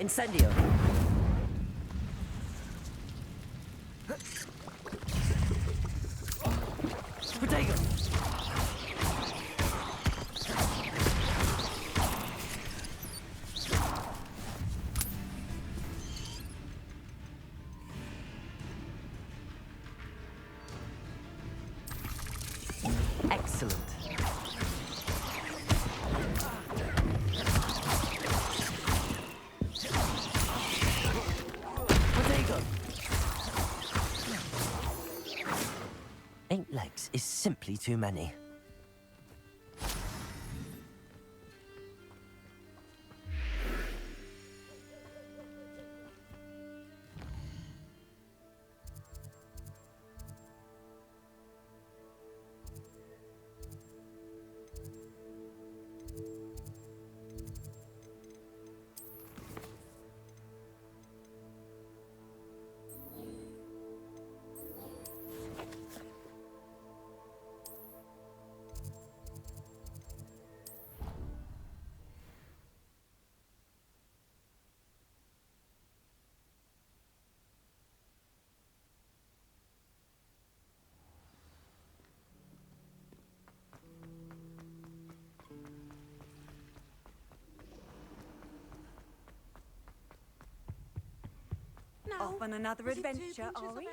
Incendio. Protego. Excellent. Protego. 8 legs is simply too many. Off on another adventure, are we?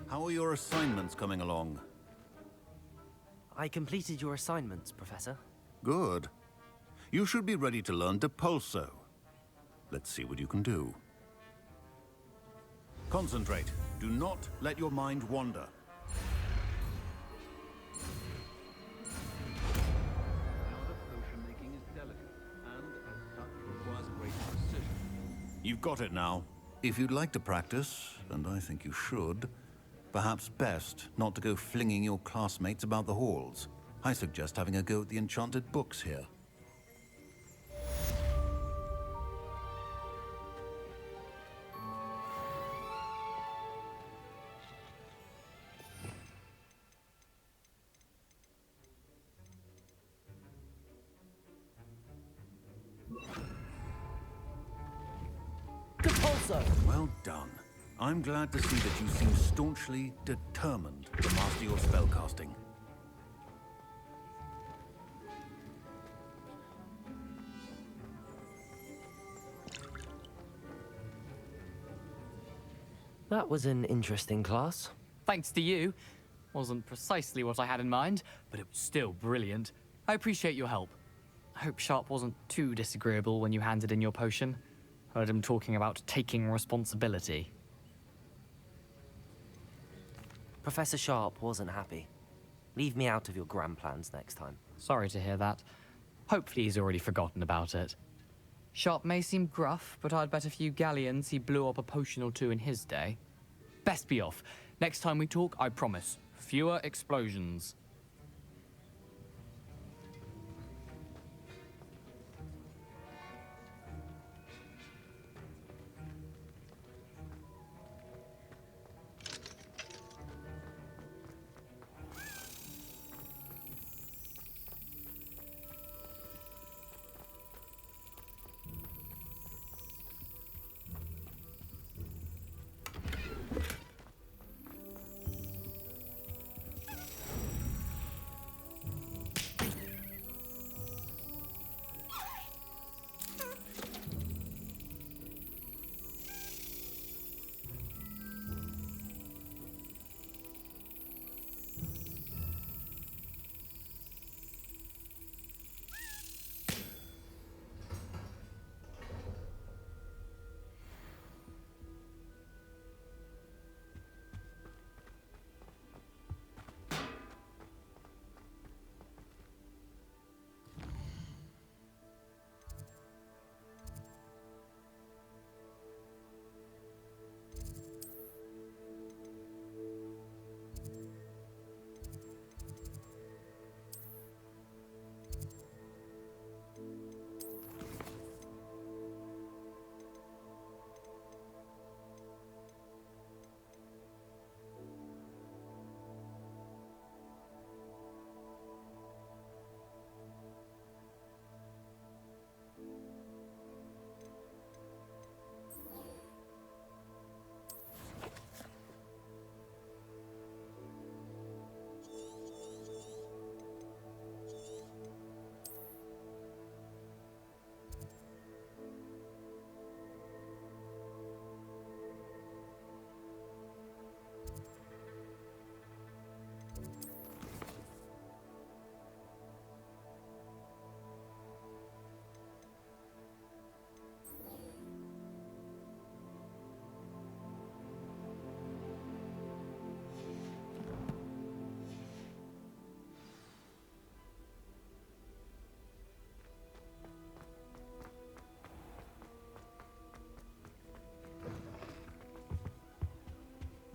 How are your assignments coming along? I completed your assignments, Professor. Good. You should be ready to learn Depulso. Let's see what you can do. Concentrate. Do not let your mind wander. Potion making is delicate, and as such requires great precision. You've got it now. If you'd like to practice, and I think you should, perhaps best not to go flinging your classmates about the halls. I suggest having a go at the enchanted books here. Depulso! Well done. I'm glad to see that you seem staunchly determined to master your spellcasting. That was an interesting class. Thanks to you. Wasn't precisely what I had in mind, but it was still brilliant. I appreciate your help. I hope Sharp wasn't too disagreeable when you handed in your potion. Heard him talking about taking responsibility. Professor Sharp wasn't happy. Leave me out of your grand plans next time. Sorry to hear that. Hopefully he's already forgotten about it. Sharp may seem gruff, but I'd bet a few galleons he blew up a potion or two in his day. Best be off. Next time we talk, I promise. Fewer explosions.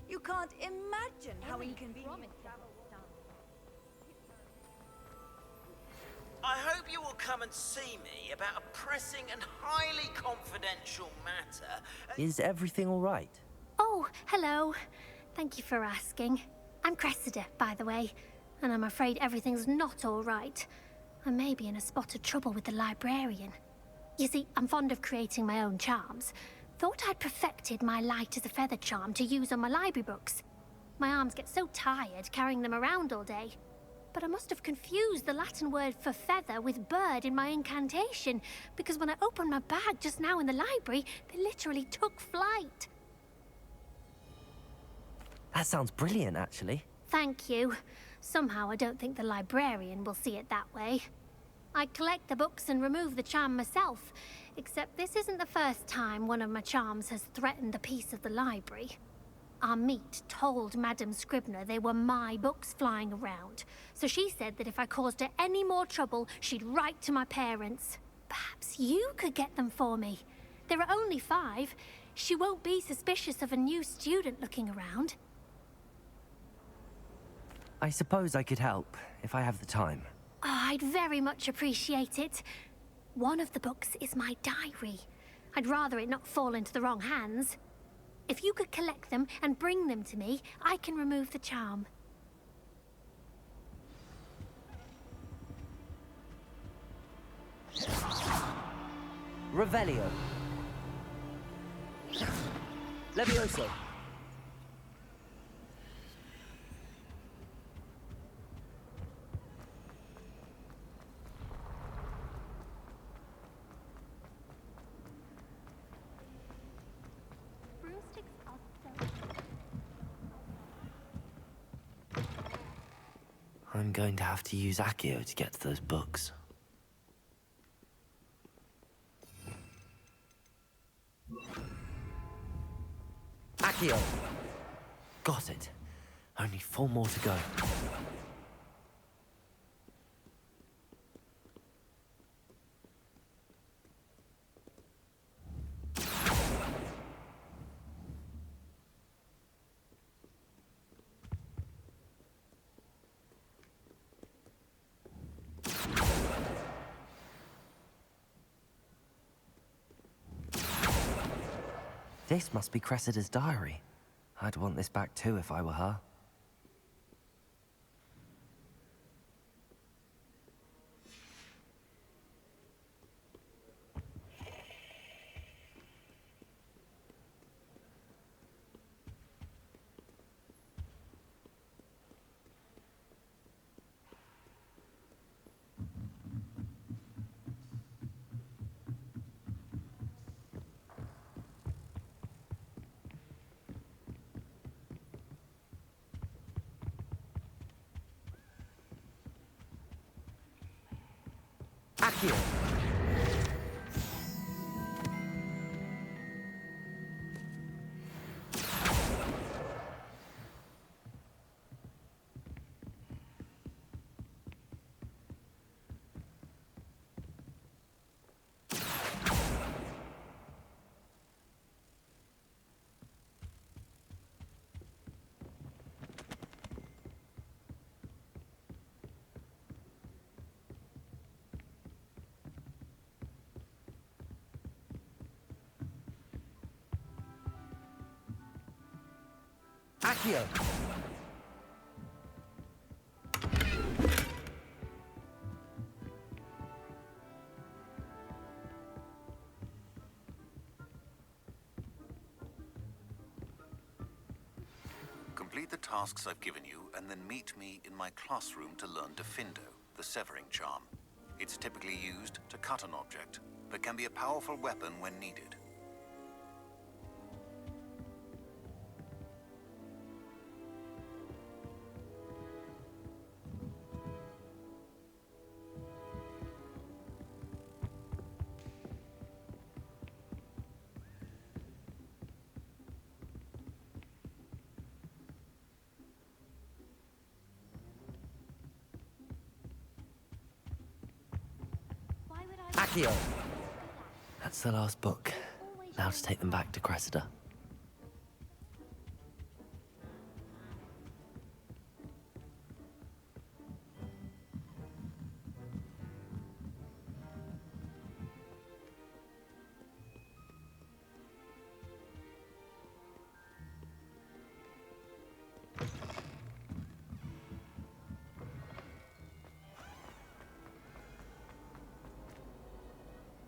You can't imagine how inconvenient. I hope you will come and see me about a pressing and highly confidential matter. Is everything all right? Oh, hello. Thank you for asking. I'm Cressida, by the way, and I'm afraid everything's not all right. I may be in a spot of trouble with the librarian. You see, I'm fond of creating my own charms. Thought I'd perfected my light as a feather charm to use on my library books. My arms get so tired carrying them around all day. But I must have confused the Latin word for feather with bird in my incantation, because when I opened my bag just now in the library, they literally took flight. That sounds brilliant, actually. Thank you. Somehow I don't think the librarian will see it that way. I collect the books and remove the charm myself, except this isn't the first time one of my charms has threatened the peace of the library. Our meet told Madame Scribner they were my books flying around, so she said that if I caused her any more trouble, she'd write to my parents. Perhaps you could get them for me. There are only 5. She won't be suspicious of a new student looking around. I suppose I could help, if I have the time. Oh, I'd very much appreciate it. One of the books is my diary. I'd rather it not fall into the wrong hands. If you could collect them and bring them to me, I can remove the charm. Revelio. Levioso. I'm going to have to use Accio to get to those books. Accio! Got it. Only 4 more to go. This must be Cressida's diary. I'd want this back too if I were her. Accio! Accio! Complete the tasks I've given you, and then meet me in my classroom to learn Defindo, the severing charm. It's typically used to cut an object, but can be a powerful weapon when needed. Accio! That's the last book. Now to take them back to Cressida.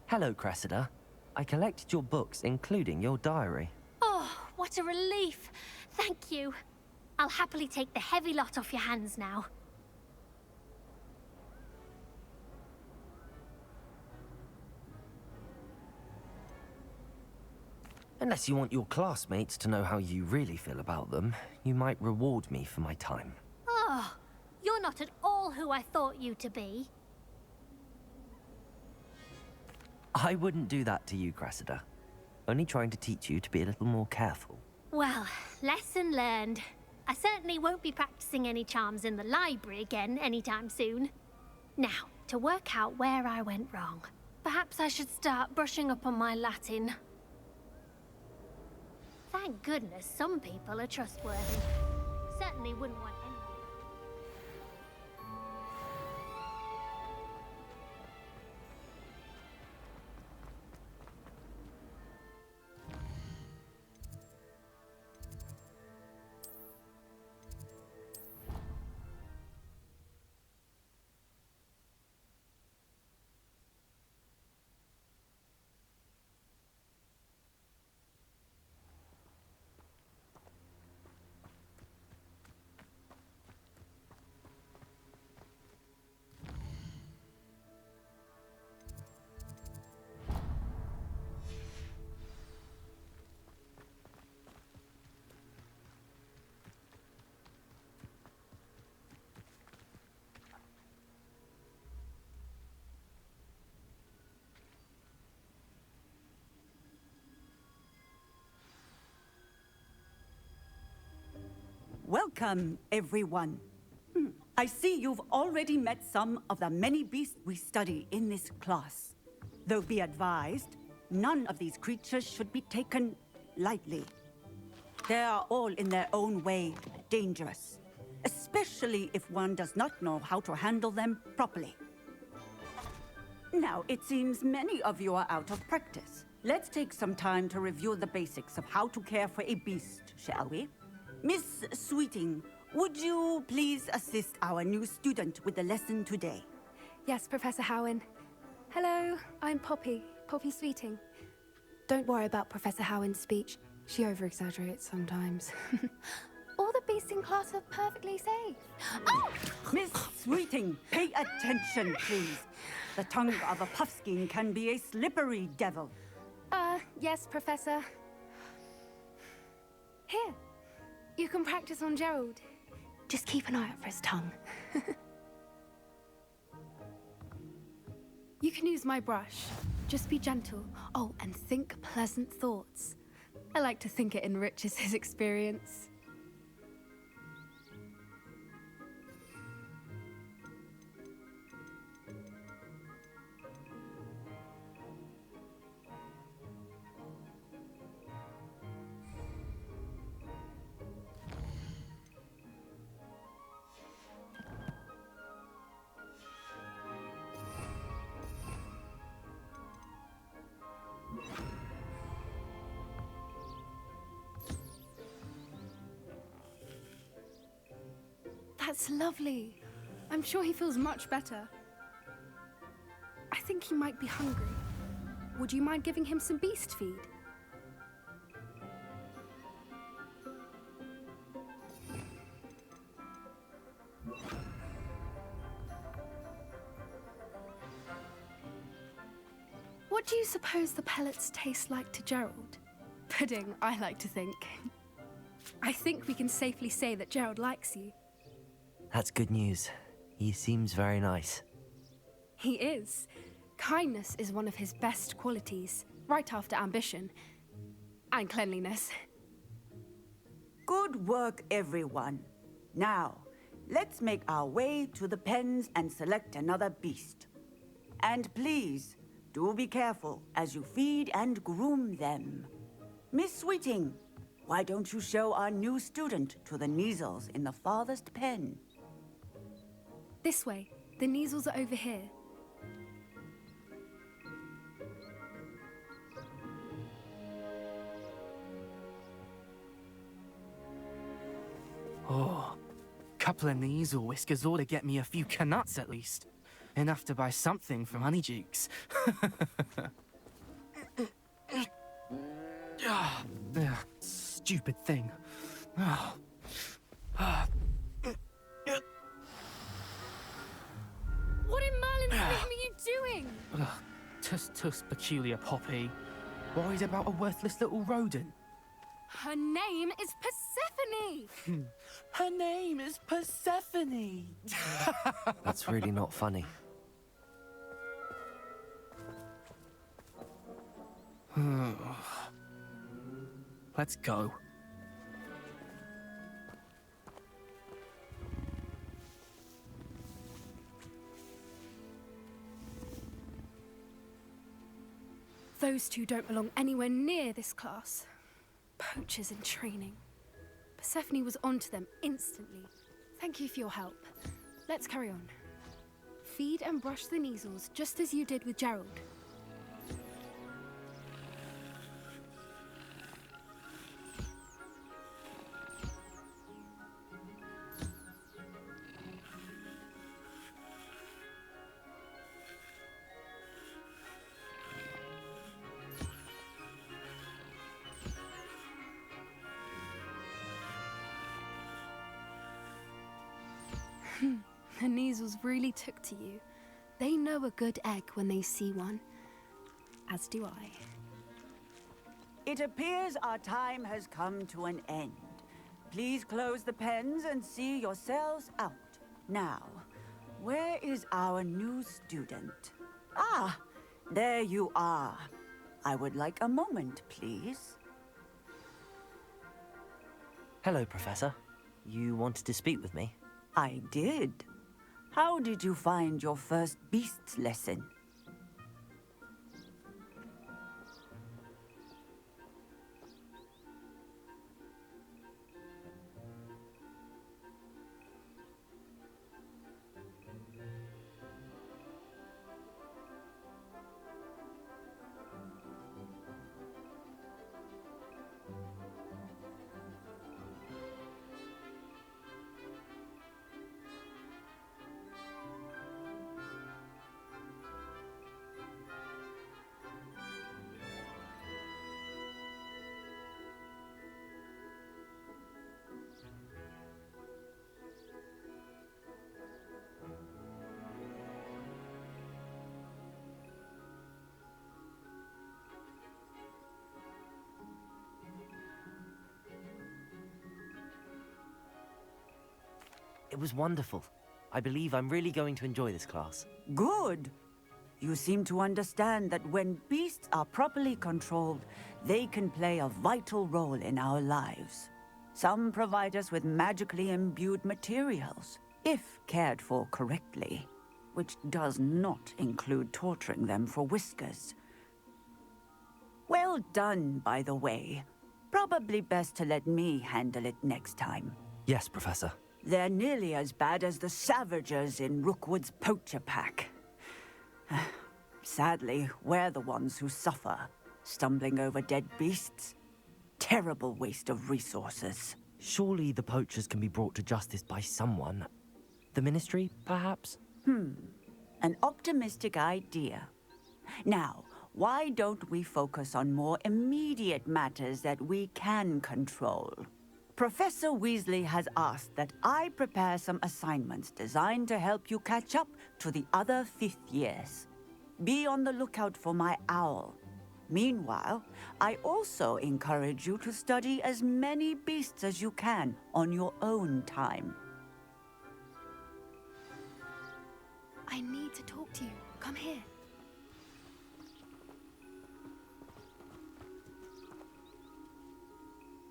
Hello, Cressida. I collected your books, including your diary. Oh, what a relief. Thank you. I'll happily take the heavy lot off your hands now. Unless you want your classmates to know how you really feel about them, you might reward me for my time. Oh, you're not at all who I thought you to be. I wouldn't do that to you, Cressida. Only trying to teach you to be a little more careful. Well, lesson learned. I certainly won't be practicing any charms in the library again anytime soon. Now, to work out where I went wrong. Perhaps I should start brushing up on my Latin. Thank goodness some people are trustworthy. Certainly wouldn't want anyone. Welcome, everyone. I see you've already met some of the many beasts we study in this class. Though be advised, none of these creatures should be taken lightly. They are all in their own way dangerous, especially if one does not know how to handle them properly. Now, it seems many of you are out of practice. let's take some time to review the basics of how to care for a beast, shall we? Miss Sweeting, would you please assist our new student with the lesson today? Yes, Professor Howen. Hello, I'm Poppy Sweeting. Don't worry about Professor Howen's speech. She over-exaggerates sometimes. All the beasts in class are perfectly safe. Oh! Miss Sweeting, pay attention, please. The tongue of a puffskein can be a slippery devil. Yes, Professor. Here, you can practice on Gerald. Just keep an eye out for his tongue. You can use my brush. Just be gentle. Oh, and think pleasant thoughts. I like to think it enriches his experience. That's lovely. I'm sure he feels much better. I think he might be hungry. Would you mind giving him some beast feed? What do you suppose the pellets taste like to Gerald? Pudding, I like to think. I think we can safely say that Gerald likes you. That's good news. He seems very nice. He is. Kindness is one of his best qualities, right after ambition. And cleanliness. Good work, everyone. Now, let's make our way to the pens and select another beast. And please, do be careful as you feed and groom them. Miss Sweeting, why don't you show our new student to the Neasels in the farthest pen? This way. The Neasels are over here. Oh, couple of Neasel whiskers ought to get me a few canuts at least. Enough to buy something from Honeydukes. Stupid thing. What in Merlin's name are you doing? Tuss peculiar Poppy. Worried about a worthless little rodent. Her name is Persephone! Her name is Persephone! That's really not funny. Let's go. Those two don't belong anywhere near this class. Poachers in training. Persephone was onto them instantly. Thank you for your help. Let's carry on. Feed and brush the Neasels just as you did with Gerald. The Neasels really took to you. They know a good egg when they see one. As do I. It appears our time has come to an end. Please close the pens and see yourselves out. Now, where is our new student? Ah, there you are. I would like a moment, please. Hello, Professor. You wanted to speak with me? I did. How did you find your first beasts lesson? It was wonderful. I believe I'm really going to enjoy this class. Good. You seem to understand that when beasts are properly controlled, they can play a vital role in our lives. Some provide us with magically imbued materials, if cared for correctly, which does not include torturing them for whiskers. Well done, by the way. Probably best to let me handle it next time. Yes, Professor. They're nearly as bad as the Savagers in Rookwood's poacher pack. Sadly, we're the ones who suffer, stumbling over dead beasts. Terrible waste of resources. Surely the poachers can be brought to justice by someone. The Ministry, perhaps? An optimistic idea. Now, why don't we focus on more immediate matters that we can control? Professor Weasley has asked that I prepare some assignments designed to help you catch up to the other 5th years. Be on the lookout for my owl. Meanwhile, I also encourage you to study as many beasts as you can on your own time. I need to talk to you. Come here.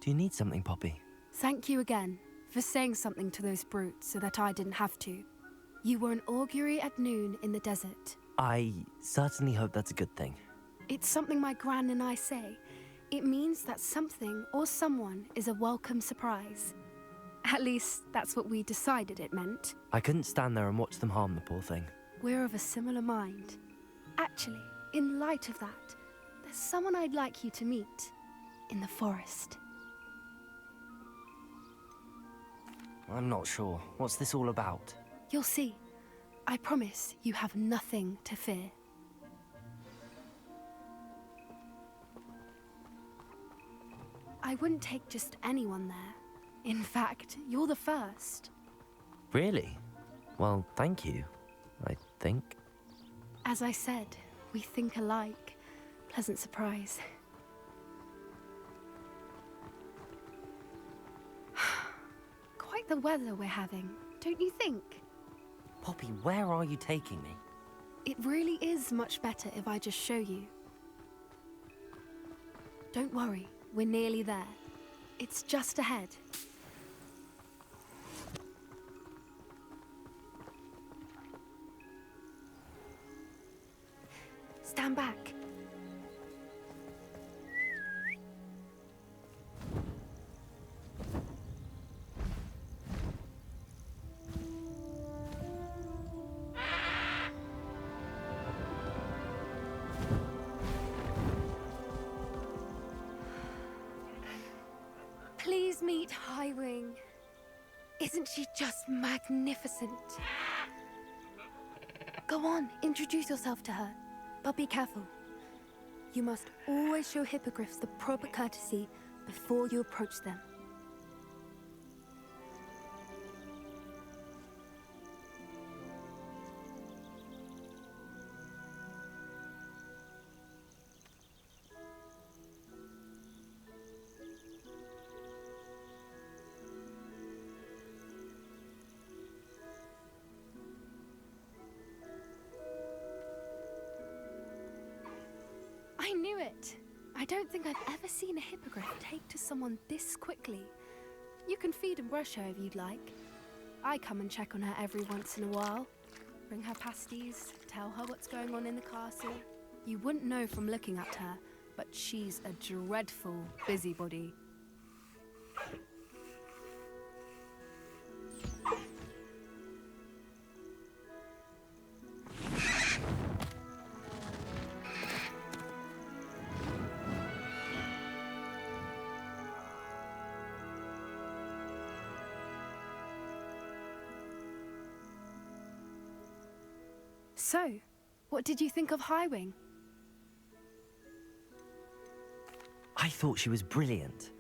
Do you need something, Poppy? Thank you again for saying something to those brutes so that I didn't have to. You were an augury at noon in the desert. I certainly hope that's a good thing. It's something my gran and I say. It means that something or someone is a welcome surprise. At least, that's what we decided it meant. I couldn't stand there and watch them harm the poor thing. We're of a similar mind. Actually, in light of that, there's someone I'd like you to meet. In the forest. I'm not sure. What's this all about? You'll see. I promise you have nothing to fear. I wouldn't take just anyone there. In fact, you're the first. Really? Well, thank you, I think. As I said, we think alike. Pleasant surprise. Quite the weather we're having, don't you think? Poppy, where are you taking me? It really is much better if I just show you. Don't worry, we're nearly there. It's just ahead. Stand back. Please meet Highwing. Isn't she just magnificent? Go on, introduce yourself to her. But be careful. You must always show hippogriffs the proper courtesy before you approach them. I knew it! I don't think I've ever seen a hippogriff take to someone this quickly. You can feed and brush her if you'd like. I come and check on her every once in a while. Bring her pasties, tell her what's going on in the castle. You wouldn't know from looking at her, but she's a dreadful busybody. So, what did you think of Highwing? I thought she was brilliant.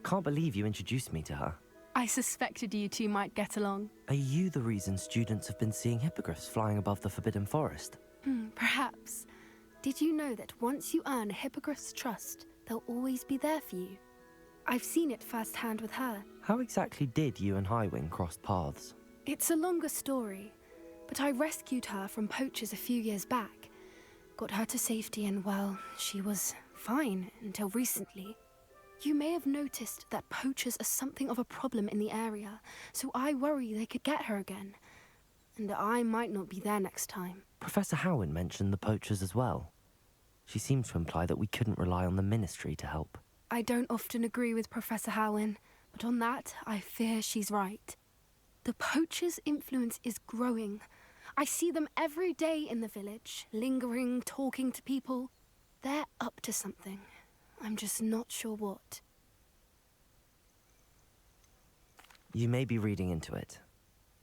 Can't believe you introduced me to her. I suspected you two might get along. Are you the reason students have been seeing hippogriffs flying above the Forbidden Forest? Perhaps. Did you know that once you earn a hippogriff's trust, they'll always be there for you? I've seen it firsthand with her. How exactly did you and Highwing cross paths? It's a longer story, but I rescued her from poachers a few years back. Got her to safety and, well, she was fine until recently. You may have noticed that poachers are something of a problem in the area, so I worry they could get her again. And I might not be there next time. Professor Howin mentioned the poachers as well. She seemed to imply that we couldn't rely on the Ministry to help. I don't often agree with Professor Howin, but on that, I fear she's right. The poachers' influence is growing. I see them every day in the village, lingering, talking to people. They're up to something. I'm just not sure what. You may be reading into it.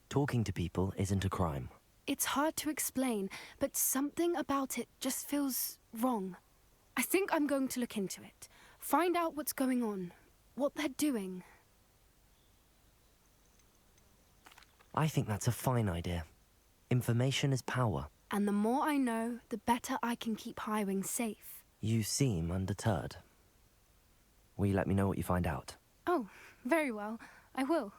Talking to people isn't a crime. It's hard to explain, but something about it just feels wrong. I think I'm going to look into it. Find out what's going on, what they're doing. I think that's a fine idea. Information is power. And the more I know, the better I can keep Highwing safe. You seem undeterred. Will you let me know what you find out? Oh, very well. I will.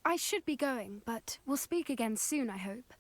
I should be going, but we'll speak again soon, I hope.